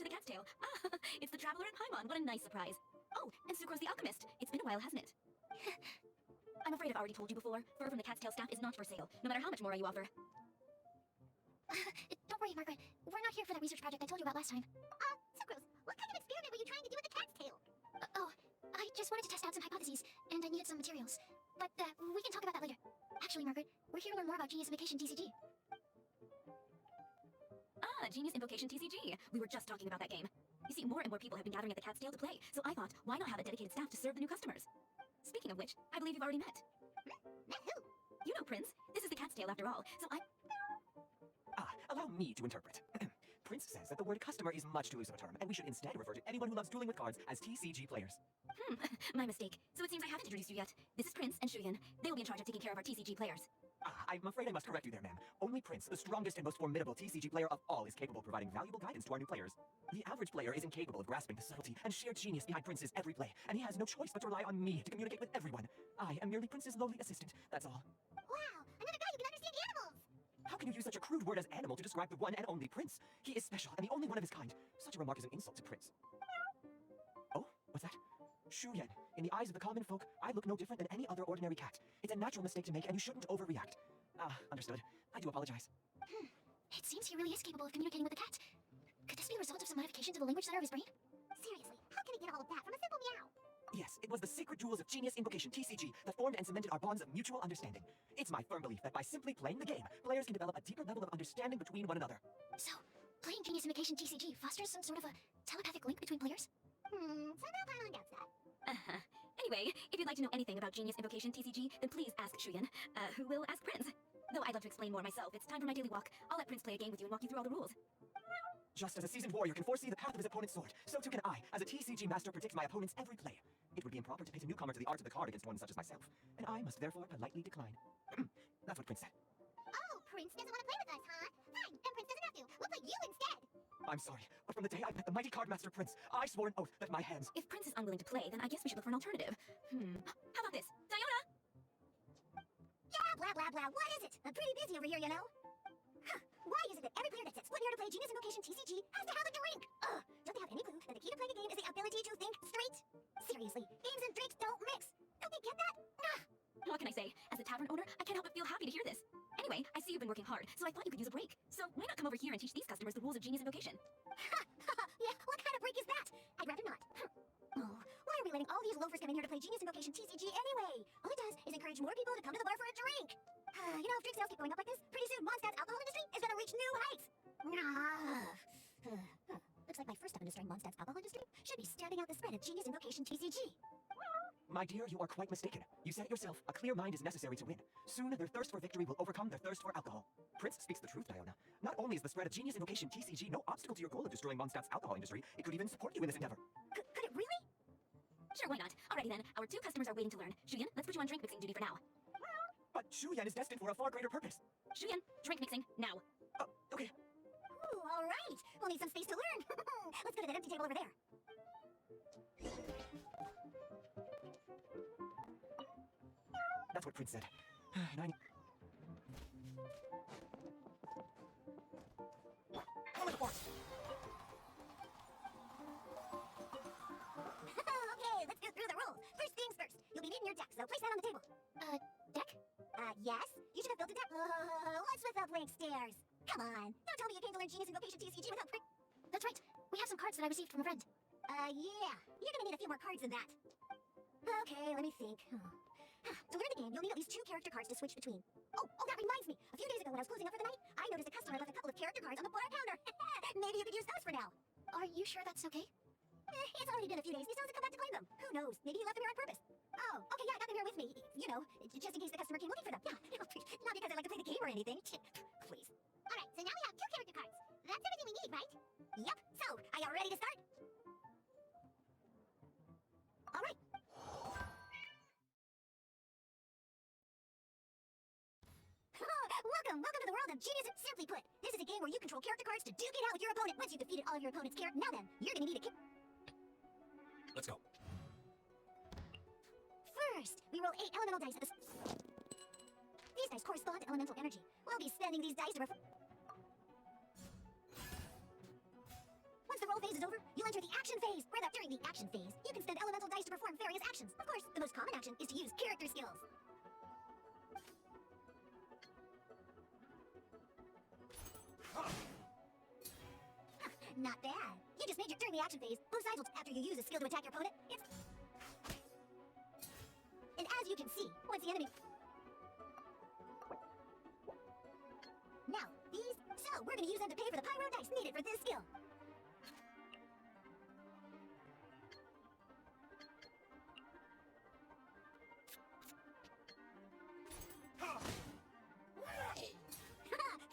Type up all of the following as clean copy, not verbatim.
the cat's tail. Ah, it's the traveler in Paimon. What a nice surprise. Oh, and Sucrose the alchemist. It's been a while, hasn't it? I'm afraid I've already told you before. Fur from the cat's tail staff is not for sale, no matter how much more you offer. Don't worry, Margaret. We're not here for that research project I told you about last time. Sucrose, what kind of experiment were you trying to do with the cat's tail? I just wanted to test out some hypotheses, and I needed some materials. But, we can talk about that later. Actually, Margaret, we're here to learn more about Genius Invocation TCG. Ah, Genius Invocation TCG. We were just talking about that game. You see, more and more people have been gathering at the cat's tail to play, so I thought, why not have a dedicated staff to serve the new customers? Speaking of which, I believe you've already met. Met who? You know Prince. This is the cat's tail after all, so allow me to interpret. Prince says that the word customer is much too loose of a term, and we should instead refer to anyone who loves dueling with cards as TCG players. My mistake. So it seems I haven't introduced you yet. This is Prince and Shuyan. They will be in charge of taking care of our TCG players. I'm afraid I must correct you there, ma'am. Only Prince, the strongest and most formidable TCG player of all, is capable of providing valuable guidance to our new players. The average player is incapable of grasping the subtlety and sheer genius behind Prince's every play, and he has no choice but to rely on me to communicate with everyone. I am merely Prince's lowly assistant, that's all. Wow, another guy who can understand animals! How can you use such a crude word as animal to describe the one and only Prince? He is special and the only one of his kind. Such a remark is an insult to Prince. Oh, what's that? Shuyan, in the eyes of the common folk, I look no different than any other ordinary cat. It's a natural mistake to make, and you shouldn't overreact. Understood. I do apologize. It seems he really is capable of communicating with the cat. Could this be the result of some modification to the language center of his brain? Seriously, how can he get all of that from a simple meow? Yes, it was the sacred jewels of Genius Invocation TCG that formed and cemented our bonds of mutual understanding. It's my firm belief that by simply playing the game, players can develop a deeper level of understanding between one another. So, playing Genius Invocation TCG fosters some sort of a telepathic link between players? Somehow Paimon doubts that. Anyway, if you'd like to know anything about Genius Invocation TCG, then please ask Shuyan, who will ask Prince. Though I'd love to explain more myself, it's time for my daily walk. I'll let Prince play a game with you and walk you through all the rules. Just as a seasoned warrior can foresee the path of his opponent's sword, so too can I, as a TCG master, predict my opponent's every play. It would be improper to pit a newcomer to the art of the card against one such as myself, and I must therefore politely decline. That's what Prince said. Oh, Prince doesn't want to play with us, huh? Fine, then Prince doesn't have to. We'll play you instead. I'm sorry, but from the day I met the mighty card master Prince, I swore an oath that my hands... If Prince is unwilling to play, then I guess we should look for an alternative. How about this? Diona! Yeah, blah, blah, blah. What is it? I'm pretty busy over here, you know? Why is it that every player that sets foot here to play Genius Invocation TCG has to have a drink? Don't they have any clue that the key to playing a game is the ability to think straight? Seriously, games and drinks don't mix. Don't they get that? What can I say? As a tavern owner, I can't help but feel happy to hear this. Anyway, I see you've been working hard, so I thought you could use a break. So why not come over here and teach these customers the rules of Genius Invocation? Yeah, what kind of break is that? I'd rather not. Oh, why are we letting all these loafers come in here to play Genius Invocation TCG anyway? All it does is encourage more people to come to the bar for a drink. You know, if drink sales keep going up like this, pretty soon Mondstadt's alcohol industry is gonna reach new heights. Looks like my first step in destroying Mondstadt's alcohol industry should be stamping out the spread of Genius Invocation TCG. My dear, you are quite mistaken. You said it yourself, a clear mind is necessary to win. Soon, their thirst for victory will overcome their thirst for alcohol. Prince speaks the truth, Diona. Not only is the spread of Genius Invocation TCG no obstacle to your goal of destroying Mondstadt's alcohol industry, it could even support you in this endeavor. Could it really? Sure, why not? Alrighty then, our two customers are waiting to learn. Shuyan, let's put you on drink mixing duty for now. But Shuyan is destined for a far greater purpose. Shuyan, drink mixing, now. Okay. Ooh, all right. We'll need some space to learn. Let's go to that empty table over there. That's what Prince said. And I need... On with the force! Okay, let's go through the rules. First things first. You'll be needing your deck, so place that on the table. Deck? Yes? You should have built a deck. What's with the blank stares? Come on. Don't tell me you came to learn Genius Invocation TCG without That's right. We have some cards that I received from a friend. Yeah. You're gonna need a few more cards than that. Okay, let me think. To learn the game, you'll need at least 2 character cards to switch between. Oh, that reminds me. A few days ago when I was closing up for the night, I noticed a customer left a couple of character cards on the bar counter. Maybe you could use those for now. Are you sure that's okay? It's already been a few days. He still hasn't come back to claim them. Who knows? Maybe he left them here on purpose. Oh, okay, yeah, I got them here with me. You know, just in case the customer came looking for them. Yeah, not because I like to play the game or anything. Please. Alright, so now we have 2 character cards. That's everything we need, right? Yep. So, are you ready to start? Alright. Welcome to the world of Genius. Simply put, this is a game where you control character cards to duke it out with your opponent. Once you've defeated all of your opponent's characters, now then, you're gonna need a Let's go. First, we roll 8 elemental dice at the... These dice correspond to elemental energy. We'll be spending these dice to Once the roll phase is over, reaction phase, both sides will, after you use a skill to attack your opponent, and as you can see, once the enemy... Now, these... So, we're gonna use them to pay for the pyro dice needed for this skill.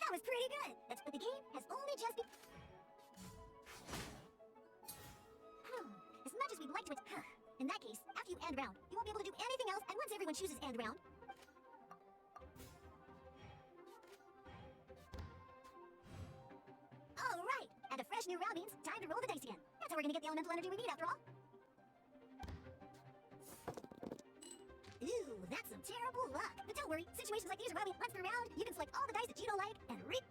That was pretty good! But the game has only just been... As much as we'd like to... In that case, after you end round, you won't be able to do anything else, and once everyone chooses end round... Alright! And a fresh new round means time to roll the dice again. That's how we're gonna get the elemental energy we need after all. Ooh, that's some terrible luck. But don't worry, situations like these are why once per round, you can select all the dice that you don't like and reap.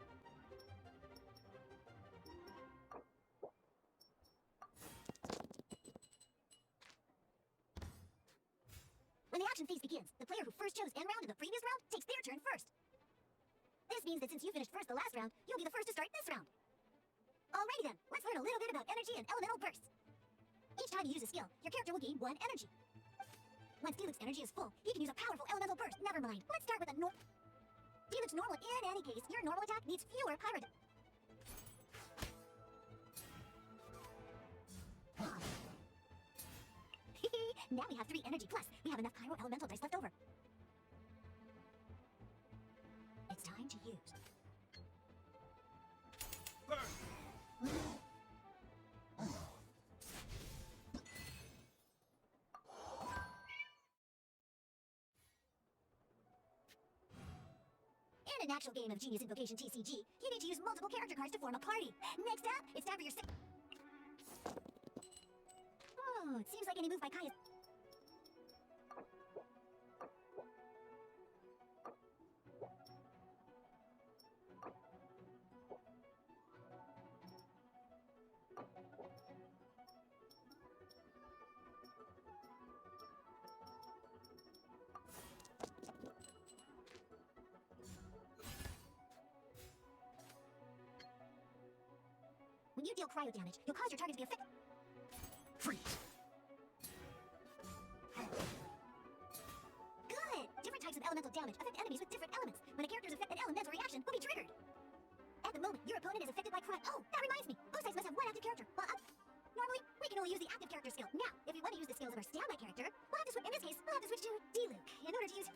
When the action phase begins, the player who first chose end round in the previous round takes their turn first. This means that since you finished first the last round, you'll be the first to start this round. Alrighty then, let's learn a little bit about energy and elemental bursts. Each time you use a skill, your character will gain 1 energy. Once Diluc's energy is full, he can use a powerful elemental burst. Never mind. Let's start with a Diluc's normal. In any case, your normal attack needs fewer pyro. Now we have 3 energy plus. We have enough pyro elemental dice left over. It's time to use. In an actual game of Genius Invocation TCG, you need to use multiple character cards to form a party. Next up, it's time for your Oh, it seems like any move by Kai is... When you deal cryo damage, you'll cause your target to be affected. Freeze! Good! Different types of elemental damage affect enemies with different elements. When a character's affect an elemental reaction will be triggered. At the moment, your opponent is affected by cryo. Oh, that reminds me! Both sides must have 1 active character. Well, normally, we can only use the active character skill. Now, if we want to use the skills of our standby character, we'll have to switch. In this case, we'll have to switch to Diluc. In order to use...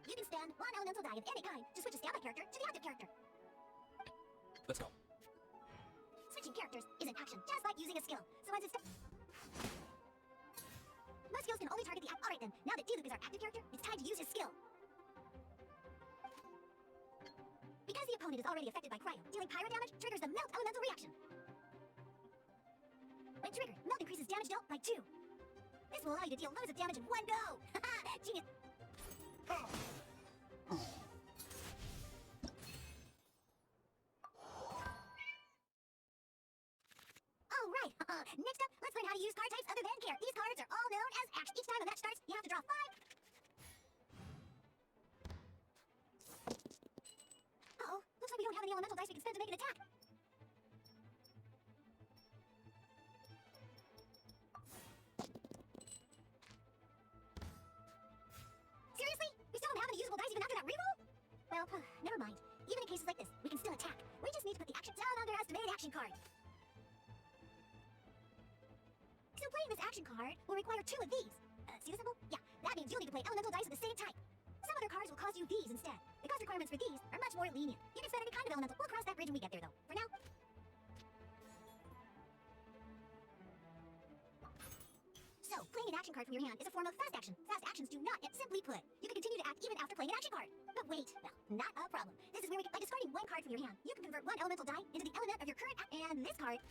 You can spend 1 elemental die of any kind to switch a standby character to the active character. Let's go. Switching characters is an action, just like using a skill. So once it's... Most skills can only target the act. Alright then, now that Diluc is our active character, it's time to use his skill. Because the opponent is already affected by cryo, dealing pyro damage triggers the melt elemental reaction. When triggered, melt increases damage dealt by 2. This will allow you to deal loads of damage in one go! Haha! Genius! Alright, next up, let's learn how to use card types other than care. These cards are all known as actions. Each time a match starts, you have to draw 5. Uh-oh, looks like we don't have any elemental dice we can spend to make an attack. Seriously? We still don't have any usable dice even after that reroll? Well, never mind. Even in cases like this, we can still attack. We just need to put the action down under us to make an action card. So playing this action card will require 2 of these. See the symbol? Yeah, that means you'll need to play elemental dice of the same type. Some other cards will cost you these instead. The cost requirements for these are much more lenient. You can spend any kind of elemental. We'll cross that bridge when we get there, though. For now... So, playing an action card from your hand is a form of fast action. Fast actions do not, simply put, you can continue to act even after playing an action card. But wait, well, not a problem. This is where we get, by discarding 1 card from your hand, you can convert 1 elemental die into the element of your current act, and this card...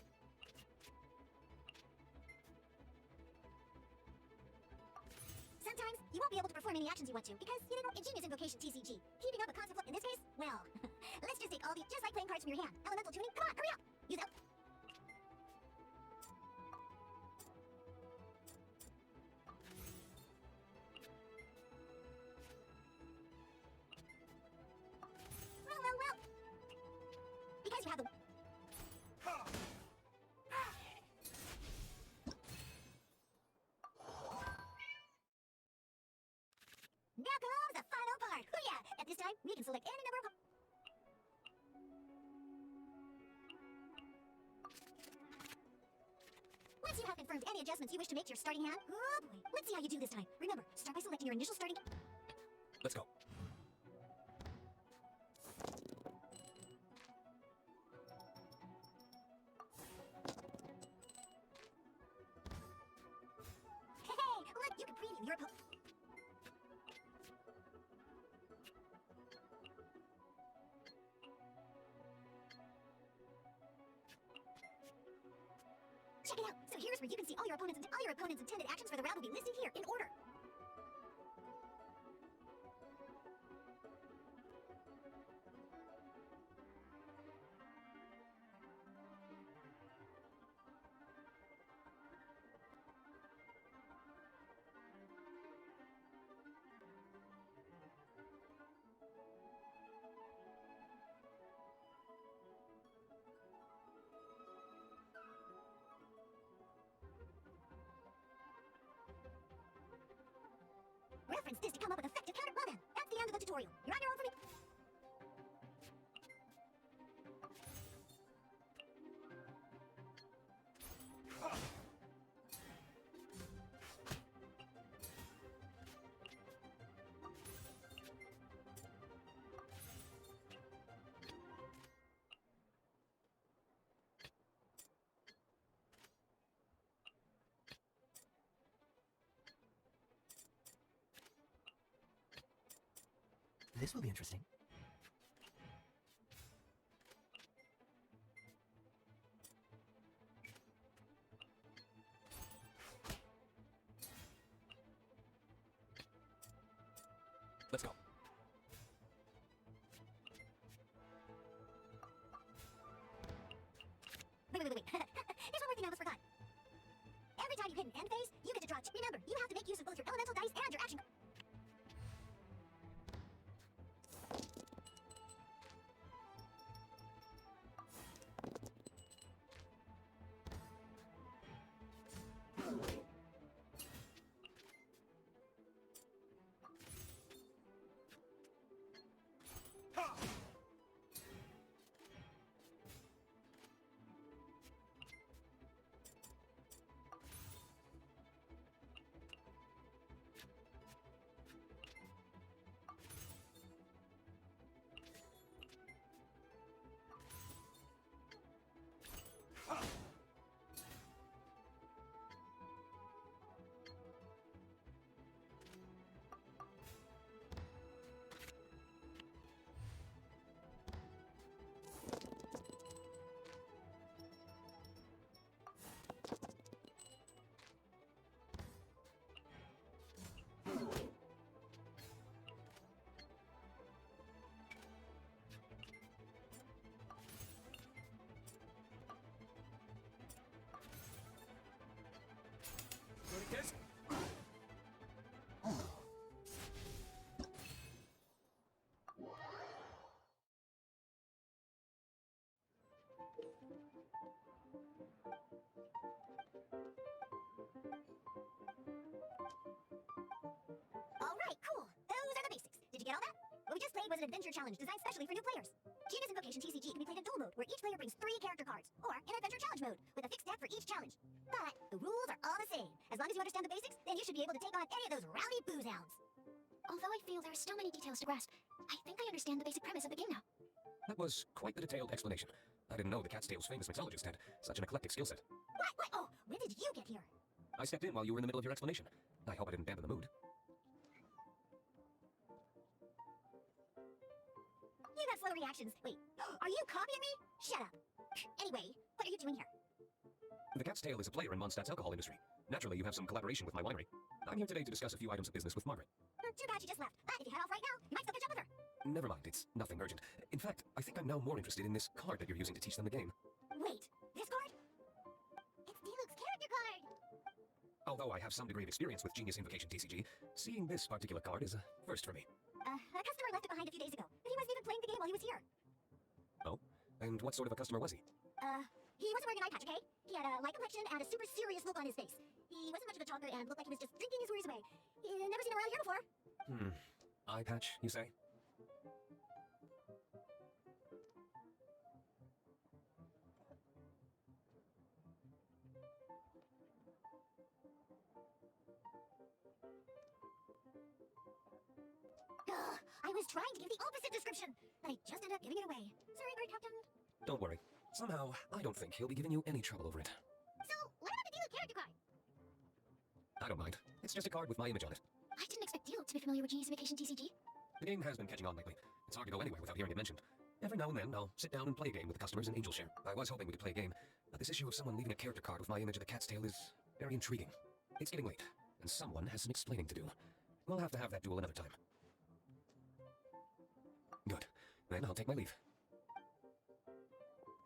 Sometimes, you won't be able to perform any actions you want to, because, you know, in Genius Invocation TCG, keeping up a constant flow, in this case, well, let's just take all these, just like playing cards from your hand. Elemental tuning, come on, hurry up! Use it. Well. Because you have the... time, we can select any number of... Once you have confirmed any adjustments you wish to make to your starting hand, oh boy, let's see how you do this time. Remember, start by selecting your initial starting... Let's go. Hey, look, you can preview your... Check it out. So here's where you can see all your opponent's intended actions for the round will be listed here in order. Reference this to come up with effective counter. Well then, that's the end of the tutorial. You're on your own for me. This will be interesting. Let's go. Wait. There's one more thing I almost forgot. Every time you hit an end phase, you get to draw. Remember, you have to make use of both your elemental dice and your action. Yes. Alright, cool. Those are the basics. Did you get all that? What we just played was an adventure challenge designed specially for new players. Genius Invocation TCG can be played in duel mode, where each player brings 3 character cards, or in adventure challenge mode, with a fixed deck for each challenge. But the rules are all the same. As long as you understand the basics, then you should be able to take on any of those rowdy booze hounds. Although I feel there are still many details to grasp, I think I understand the basic premise of the game now. That was quite the detailed explanation. I didn't know the Cat's Tales famous mixologist had such an eclectic skill set. What? Oh, when did you get here? I stepped in while you were in the middle of your explanation. I hope I didn't dampen the mood. You got slow reactions. Wait, are you copying me? Shut up. Anyway, what are you doing here? The Cat's Tale is a player in Mondstadt's alcohol industry. Naturally, you have some collaboration with my winery. I'm here today to discuss a few items of business with Margaret. Too bad she just left. But if you head off right now, you might still catch up with her. Never mind, it's nothing urgent. In fact, I think I'm now more interested in this card that you're using to teach them the game. Wait, this card? It's D-Luke's character card. Although I have some degree of experience with Genius Invocation TCG, seeing this particular card is a first for me. A customer left it behind a few days ago, but he wasn't even playing the game while he was here. Oh? And what sort of a customer was he? He wasn't wearing an eye patch, okay? He had a light complexion and a super serious look on his face. He wasn't much of a talker and looked like he was just drinking his worries away. Never seen him around here before. Eye patch, you say? was trying to give the opposite description, but I just ended up giving it away. Sorry, Bird Captain. Don't worry. Somehow, I don't think he'll be giving you any trouble over it. So, what about the Diluc character card? I don't mind. It's just a card with my image on it. I didn't expect Diluc to be familiar with Genius Vacation TCG. The game has been catching on lately. It's hard to go anywhere without hearing it mentioned. Every now and then, I'll sit down and play a game with the customers in Angel Share. I was hoping we could play a game, but this issue of someone leaving a character card with my image of the cat's tail is very intriguing. It's getting late, and someone has some explaining to do. We'll have to have that duel another time. Good. Then I'll take my leave.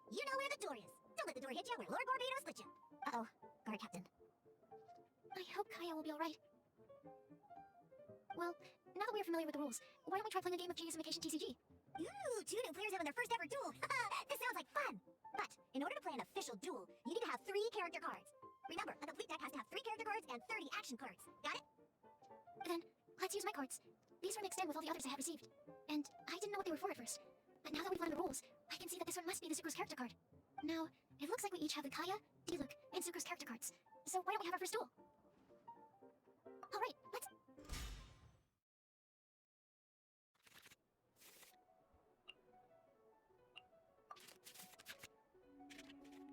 You know where the door is. Don't let the door hit you where Lord Barbados split you. Uh-oh, Guard Captain. I hope Kaya will be alright. Well, now that we're familiar with the rules, why don't we try playing a game of Genius Vacation TCG? Ooh, 2 new players having their first ever duel. This sounds like fun. But in order to play an official duel, you need to have 3 character cards. Remember, a complete deck has to have 3 character cards and 30 action cards. Got it? Then, let's use my cards. These were mixed in with all the others I had received. And I didn't know what they were for at first. But now that we've learned the rules, I can see that this one must be the Sucrose character card. Now, it looks like we each have the Kaya, Diluc, and Sucrose character cards. So why don't we have our first duel? Alright, let's...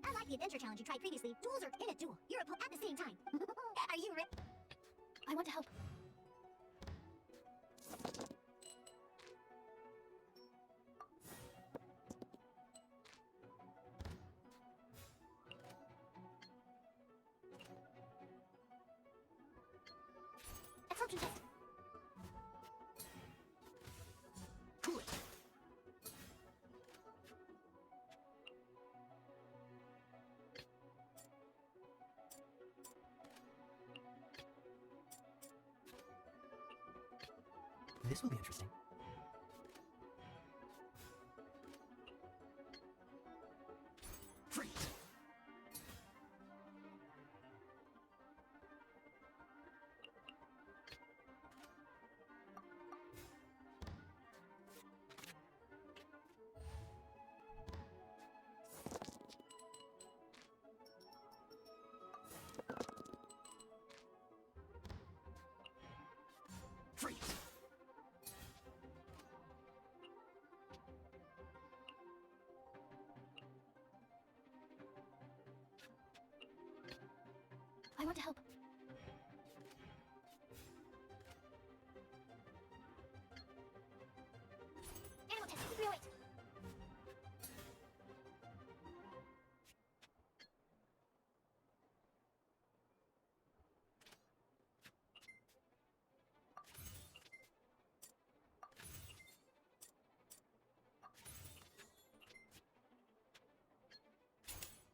Unlike the adventure challenge you tried previously, duels are in a duel. You're at the same time. Are you ready? I want to help. Assumption test. Cool it. This will be interesting. Freeze! Freeze! I want to help. Animal test 308.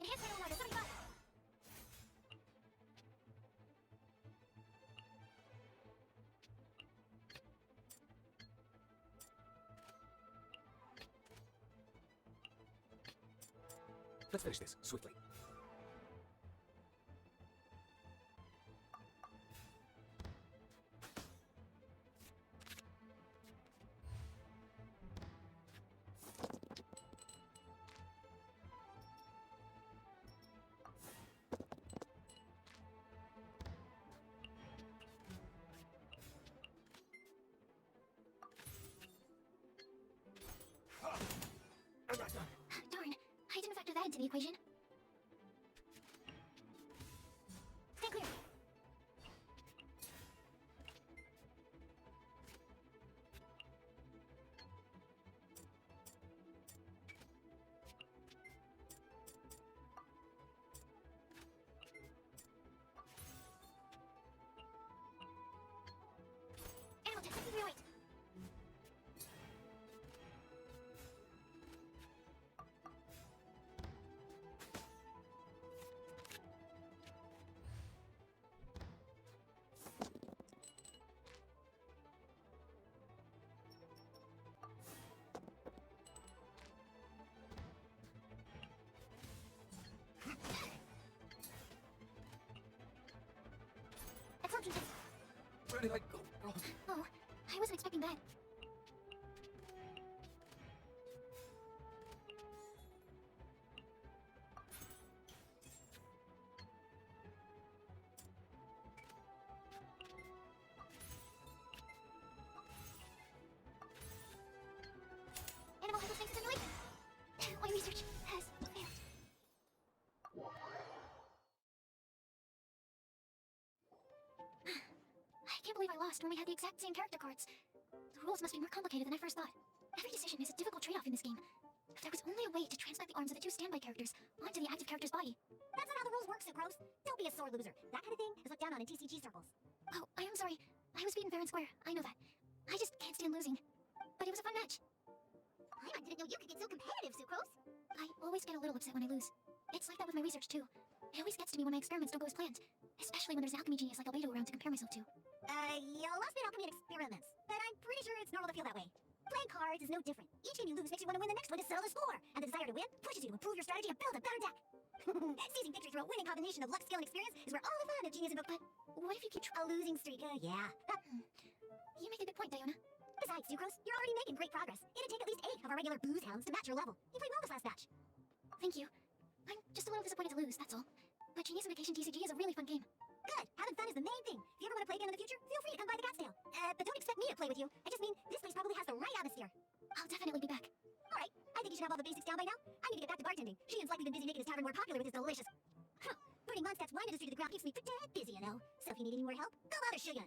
Enhanced Animal Rider 75. Let's finish this, swiftly. Darn, I didn't factor that into the equation. Stay clear. Animal test 308. Assumption test. Where did I go wrong? Oh, I wasn't expecting that. can't believe I lost when we had the exact same character cards. The rules must be more complicated than I first thought. Every decision is a difficult trade-off in this game. If there was only a way to transplant the arms of the two standby characters onto the active character's body. That's not how the rules work, Sucrose. Don't be a sore loser. That kind of thing is looked down on in TCG circles. Oh, I am sorry. I was beaten fair and square. I know that. I just can't stand losing. But it was a fun match. I didn't know you could get so competitive, Sucrose. I always get a little upset when I lose. It's like that with my research, too. It always gets to me when my experiments don't go as planned. Especially when there's an alchemy genius like Albedo around to compare myself to. You lost in alchemy and experiments, but I'm pretty sure it's normal to feel that way. Playing cards is no different. Each game you lose makes you want to win the next one to settle the score, and the desire to win pushes you to improve your strategy and build a better deck. Seizing victory through a winning combination of luck, skill, and experience is where all the fun of genius and But what if you keep a losing streak. Yeah. You make a good point, Diona. Besides, Sucrose, you're already making great progress. It'd take at least 8 of our regular booze hounds to match your level. You played well this last match. Thank you. I'm just a little disappointed to lose, that's all. But Genius and Vacation TCG is a really fun game. Good. Having fun is the main thing. If you ever want to play again in the future, feel free to come by the Cat's Tail. But don't expect me to play with you. I just mean, this place probably has the right atmosphere. I'll definitely be back. Alright, I think you should have all the basics down by now. I need to get back to bartending. Sheehan's likely been busy making his tavern more popular with his delicious... Putting Mondstadt's wine industry to the ground keeps me pretty busy, you know. So if you need any more help, go bother Sheehan.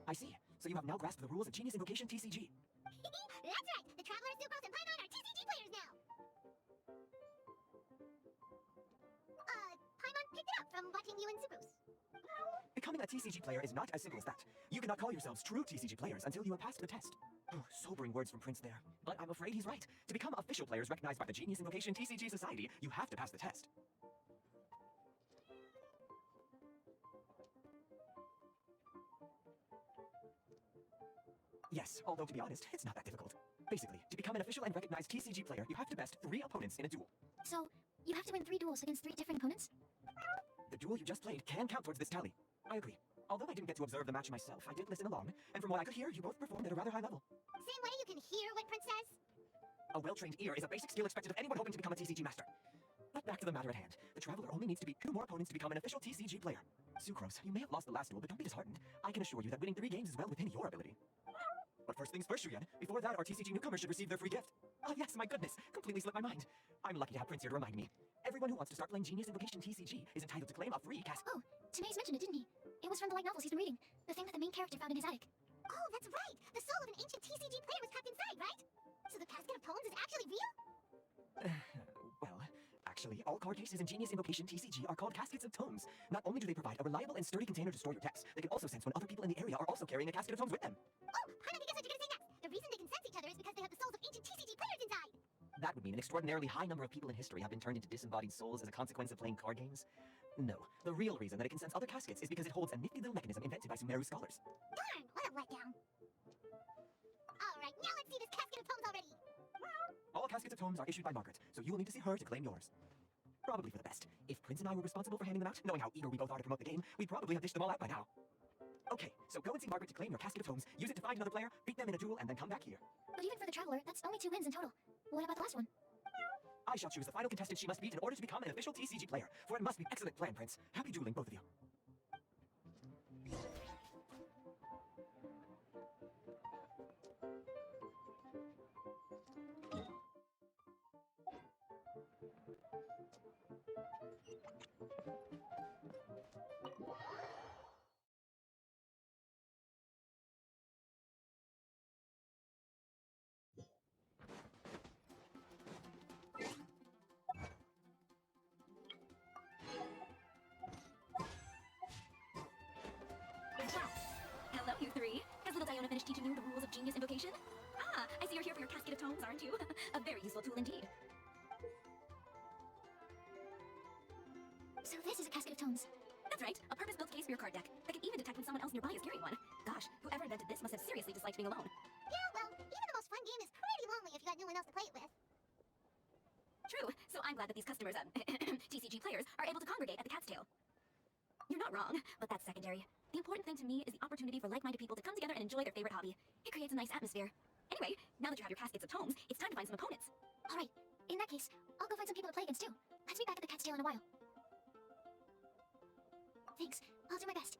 I see. So you have now grasped the rules of Genius Invocation TCG. That's right. The Traveler, Sucrose, and Paimon are TCG players now. Paimon picked it up from watching you and Sucrose. Becoming a TCG player is not as simple as that. You cannot call yourselves true TCG players until you have passed the test. Oh, sobering words from Prince there. But I'm afraid he's right. To become official players recognized by the Genius Invocation TCG Society, you have to pass the test. Yes, although to be honest, it's not that difficult. Basically, to become an official and recognized TCG player, you have to best 3 opponents in a duel. So, you have to win 3 duels against 3 different opponents? The duel you just played can count towards this tally. I agree. Although I didn't get to observe the match myself, I did listen along, and from what I could hear, you both performed at a rather high level. Same way you can hear what Prince says? A well-trained ear is a basic skill expected of anyone hoping to become a TCG master. But back to the matter at hand. The Traveler only needs to beat 2 more opponents to become an official TCG player. Sucrose, you may have lost the last duel, but don't be disheartened. I can assure you that winning 3 games is well within your ability. But first things first, Shuyan. Before that, our TCG newcomers should receive their free gift. Oh yes, my goodness. Completely slipped my mind. I'm lucky to have Prince here to remind me. Everyone who wants to start playing Genius Invocation TCG is entitled to claim a free cast. Oh, Tanae's mentioned it, didn't he? It was from the light novels he's been reading. The thing that the main character found in his attic. Oh, that's right. The soul of an ancient TCG player was trapped inside, right? So the casket of poems is actually real? Well, actually, all card cases in Genius Invocation TCG are called caskets of tomes. Not only do they provide a reliable and sturdy container to store your decks, they can also sense when other people in the area are also carrying a casket of tomes with them. Oh, Paimon, I guess what you're gonna say next. The reason they can sense each other is because they have the souls of ancient TCG players inside. That would mean an extraordinarily high number of people in history have been turned into disembodied souls as a consequence of playing card games. No, the real reason that it can sense other caskets is because it holds a nifty little mechanism invented by Sumeru scholars. Darn, what a letdown. Alright, now let's see this casket of poems already. All caskets of tomes are issued by Margaret, so you will need to see her to claim yours. Probably for the best. If Prince and I were responsible for handing them out, knowing how eager we both are to promote the game, we'd probably have dished them all out by now. Okay, so go and see Margaret to claim your casket of tomes, use it to find another player, beat them in a duel, and then come back here. But even for the Traveler, that's only 2 wins in total. What about the last one? I shall choose the final contestant she must beat in order to become an official TCG player, for it must be an excellent plan, Prince. Happy dueling, both of you. Hello, you 3. Has little Diona finished teaching you the rules of Genius Invocation? Ah, I see you're here for your casket of tomes, aren't you? A very useful tool indeed. So this is a casket of tomes. That's right, a purpose-built case for your card deck that can even detect when someone else nearby is carrying one. Gosh, whoever invented this must have seriously disliked being alone. Yeah, well, even the most fun game is pretty lonely if you got no one else to play it with. True, so I'm glad that these customers, TCG players, are able to congregate at the Cat's Tail. You're not wrong, but that that's secondary. The important thing to me is the opportunity for like-minded people to come together and enjoy their favorite hobby. It creates a nice atmosphere. Anyway, now that you have your caskets of tomes, it's time to find some opponents. All right. In that case, I'll go find some people to play against too. Let's meet back at the Cat's Tail in a while. Thanks. I'll do my best.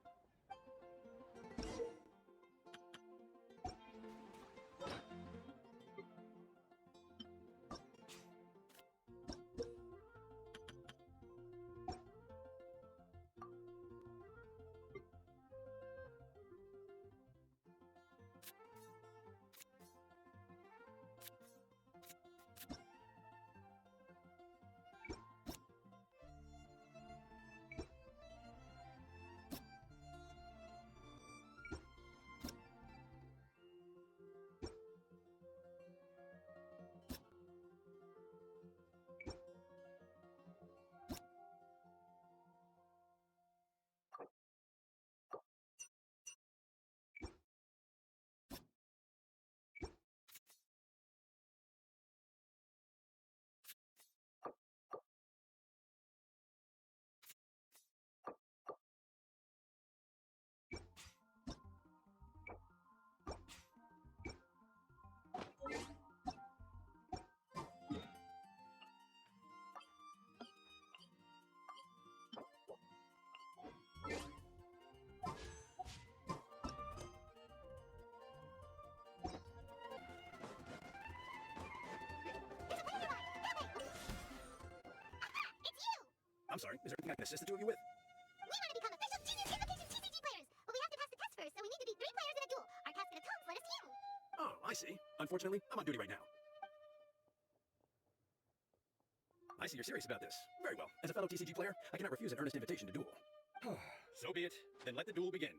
I'm sorry, is there anything I can assist the two of you with? We want to become official Genius Invocation TCG players, but we have to pass the test first, so we need to be 3 players in a duel. Our casket of tomes let us queue. Oh, I see. Unfortunately, I'm on duty right now. I see you're serious about this. Very well. As a fellow TCG player, I cannot refuse an earnest invitation to duel. So be it. Then let the duel begin.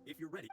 If you're ready.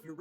you're...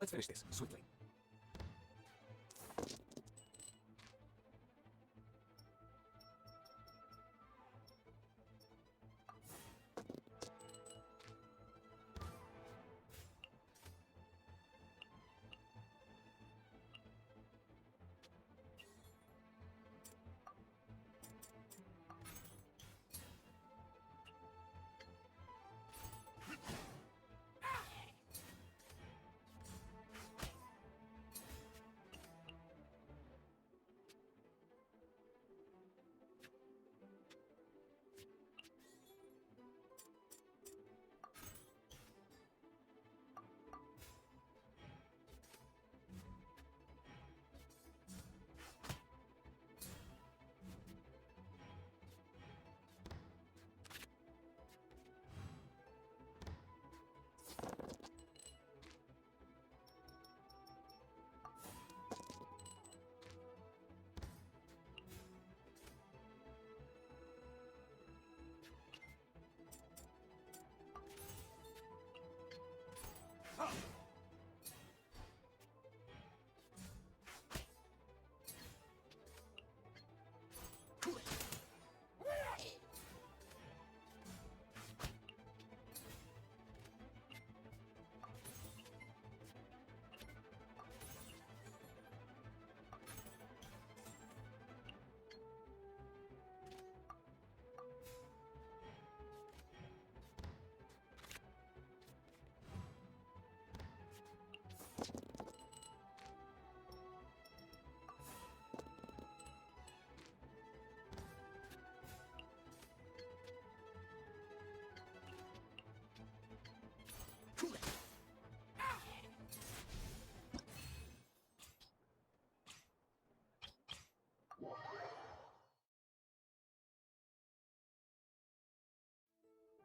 Let's finish this, swiftly.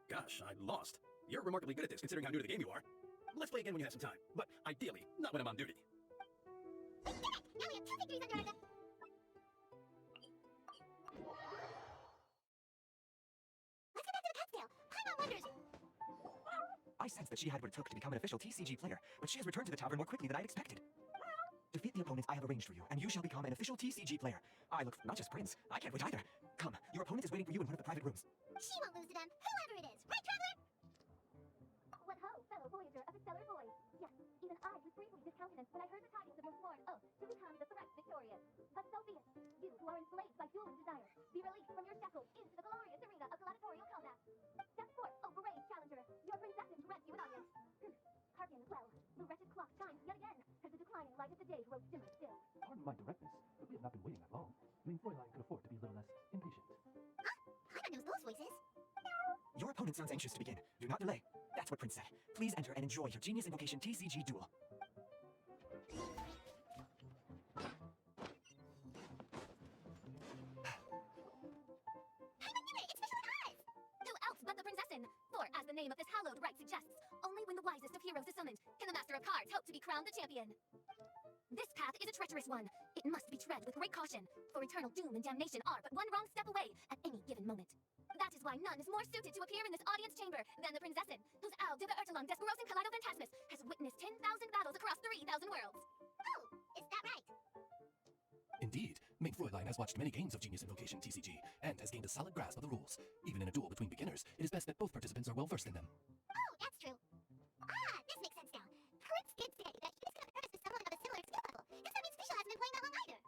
Gosh, I lost. You're remarkably good at this, considering how new to the game you are. Let's play again when you have some time, but ideally, not when I'm on duty. We did it! Now we have 2 victories under our belt. Let's get back to the Cat's tail. Paimon wonders. I sensed that she had what it took to become an official TCG player, but she has returned to the tavern more quickly than I had expected. Defeat the opponents I have arranged for you, and you shall become an official TCG player. I look not just Prince. I can't wait either. Come, your opponent is waiting for you in one of the private rooms. She won't lose to them, whoever it is. Right, Traveler? What ho, fellow Voyager of the Stellar Void. Yes, even I was briefly discountenanced when I heard the tidings of your sworn oath to become the threat victorious. But so be it. You who are enslaved by dueling desires, be released from your shackles into the glorious arena of gladiatorial combat. Step forth, O brave challenger. to roast simmer still. Pardon my directness, but we have not been waiting that long. Main Fräulein could afford to be a little less impatient. Paimon knows those voices. Your opponent sounds anxious to begin. Do not delay. That's what Prince said. Please enter and enjoy your Genius Invocation TCG duel. Who else but the Princessin? For, as the name of this hallowed rite suggests, only when the wisest of heroes is summoned can the Master of Cards hope to be crowned the champion. This path is a treacherous one. It must be tread with great caution, for eternal doom and damnation are but one wrong step away at any given moment. That is why none is more suited to appear in this audience chamber than the Princessin, whose Al Diva Ertelung Desperosin Kaleido has witnessed 10,000 battles across 3,000 worlds. Oh, is that right? Indeed, Main Fräulein has watched many games of Genius Invocation TCG and has gained a solid grasp of the rules. Even in a duel between beginners, it is best that both participants are well versed in them. Oh, that's true. Ah, this makes sense now. Prince did say that he was going to practice with someone of a similar skill level. Guess that means Fischl hasn't been playing that long either.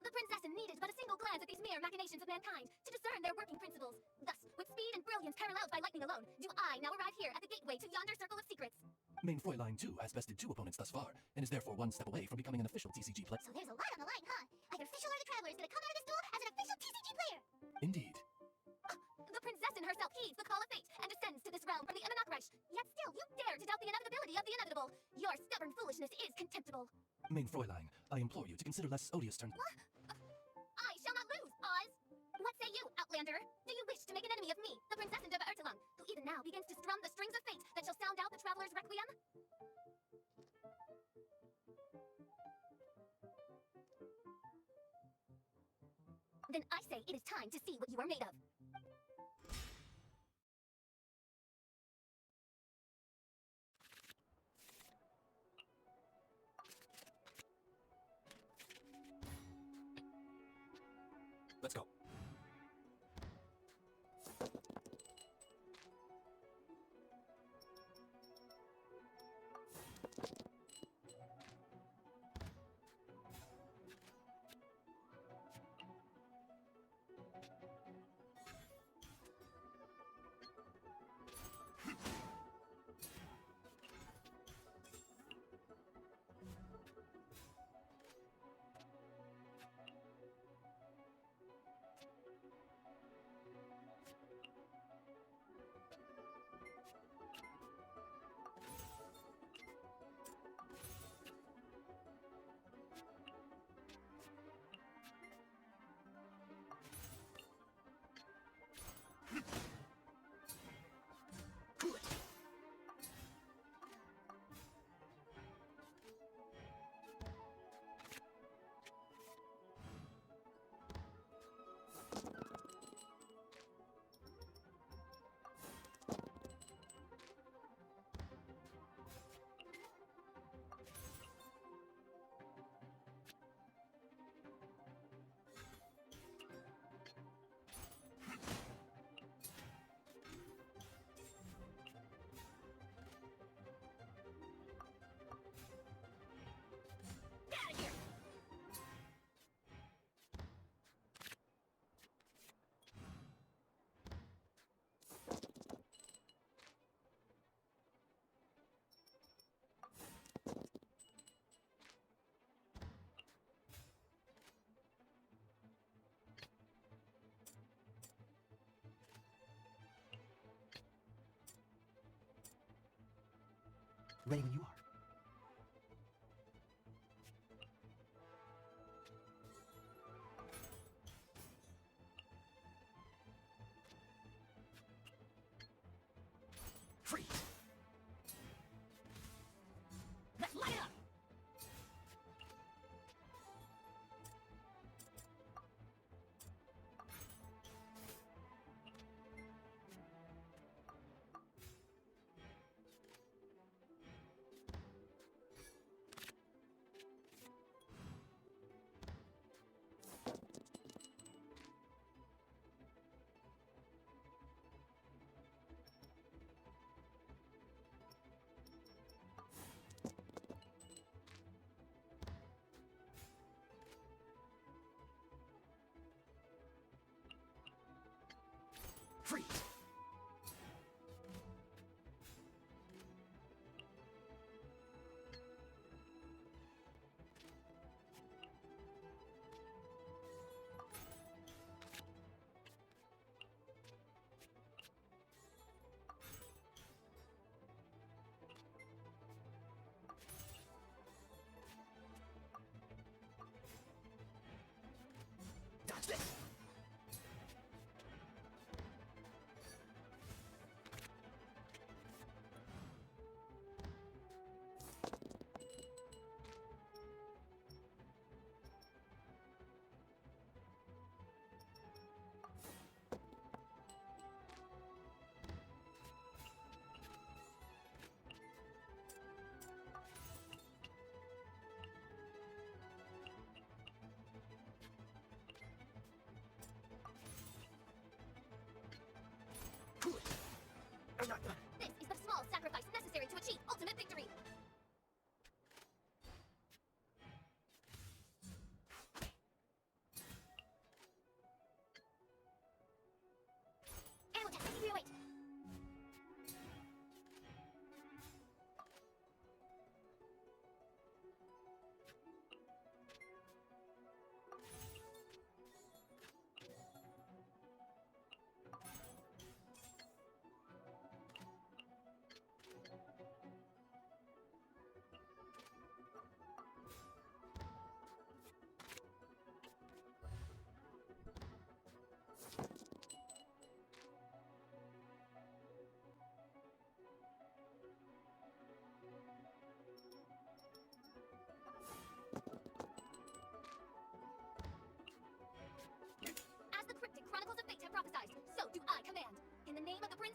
The Princessin needed but a single glance at these mere machinations of mankind to discern their working principles. Thus, with speed and brilliance paralleled by lightning alone, do I now arrive here at the gateway to yonder circle of secrets. Main Fräulein, too, has bested 2 opponents thus far, and is therefore one step away from becoming an official TCG player. So there's a lot on the line, huh? Either Fischl or the Traveler is going to come out of this duel as an official TCG player. Indeed. The Princessin herself heeds the call of fate and descends to this realm from the Immanakreich. Yet still, you dare to doubt the inevitability of the inevitable. Your stubborn foolishness is contemptible. Main Fräulein, I implore you to consider less odious turns. I shall not lose, Oz! What say you, Outlander? Do you wish to make an enemy of me, the Princessin Diva Ertelung, who even now begins to strum the strings of fate that shall sound out the Traveler's Requiem? Then I say it is time to see what you are made of. Let's go. Ready when you are. Freeze! Let's light it up! Freeze!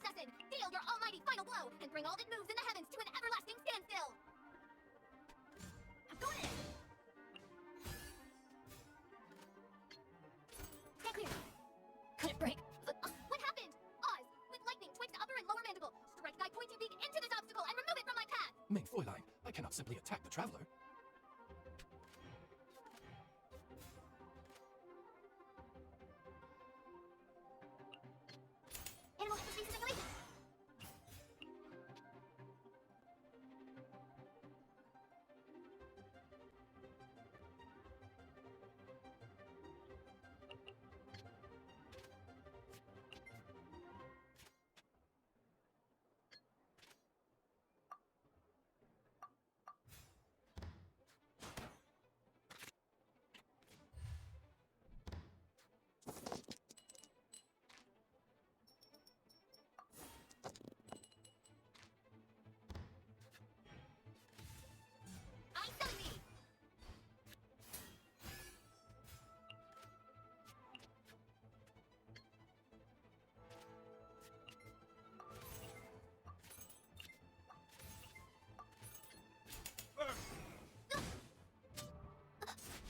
princessin, deal your almighty final blow, and bring all that moves in the heavens to an everlasting standstill! I'm going in. Stand clear. Could it break? What happened? Oz, with lightning twixt upper and lower mandible, strike thy pointy beak into this obstacle and remove it from my path! Main Fräulein, I cannot simply attack the traveler. Animal hyperspace simulation. I summon thee!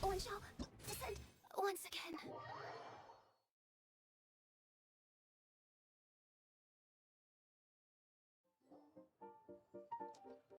One shall descend once again.